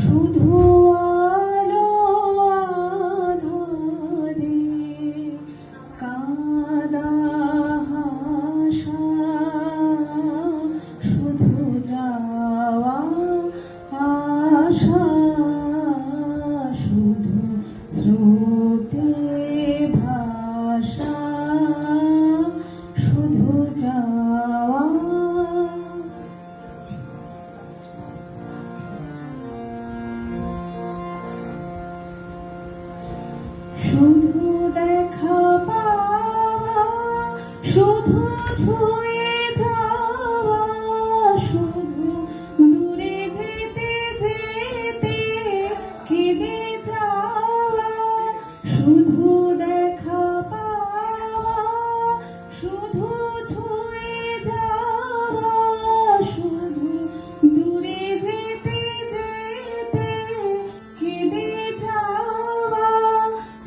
শুধু আলো আঁধারে কাঁদা হাসা, শুধু যাওয়া আসা, শুধু স্রোতে ভাষা, শুধু যাওয়া। শুধু দেখা পাওয়া, শুধু ছুঁয়ে যাওয়া, শুধু দূরে যেতে যেতে কেঁদে যাওয়া। শুধু দেখা পাওয়া, শুধু ছুঁয়ে যাওয়া, শুধু দূরে যেতে যেতে কেঁদে যাওয়া।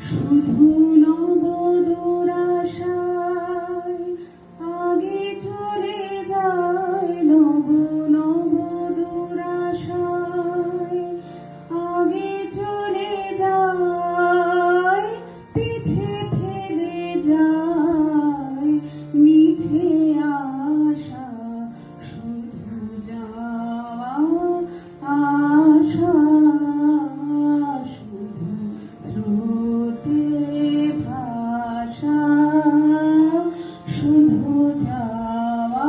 শুধু নবদুরাশায় আগে চলে যায়, নবদুরাশায় আগে চলে যায়, পিছে ফেলে যায় মিছে আশা, শুধু যাওয়া আসা, শুধু স্রোতে ভাষা, শুধু যাওয়া।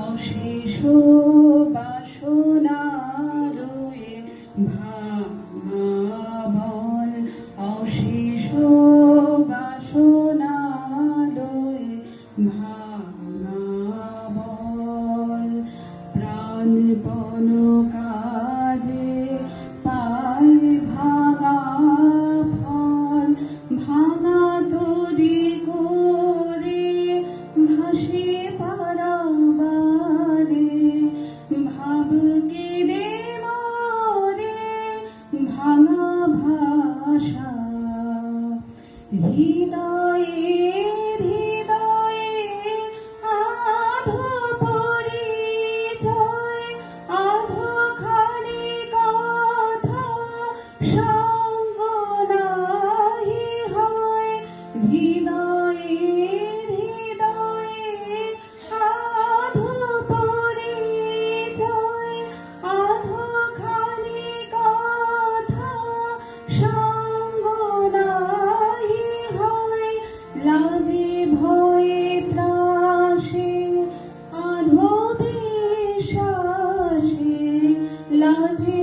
অশেষ বাসনা রয়ে ভাঙা বল, অশেষ বাসনা রয়ে ভাঙা বল। প্রাণপণ কাজে পায় ভাঙা ফল, ভাঙা তরি করে ভাসে পারাবারে। ভাব কেঁদে মরে ভাঙা ভাষা, হৃদয়ে হৃদয়ে আধো পরিচয়, আধো খালি কথা সঙ্গ নাহি হয়। হৃদয়ে হৃদয়ে আধো পরিচয়, আধো খালি কথা সঙ্গ নাহি হয়। লাজে ভয়ে ত্রাসে আধো বিশ্বাসে, লাজে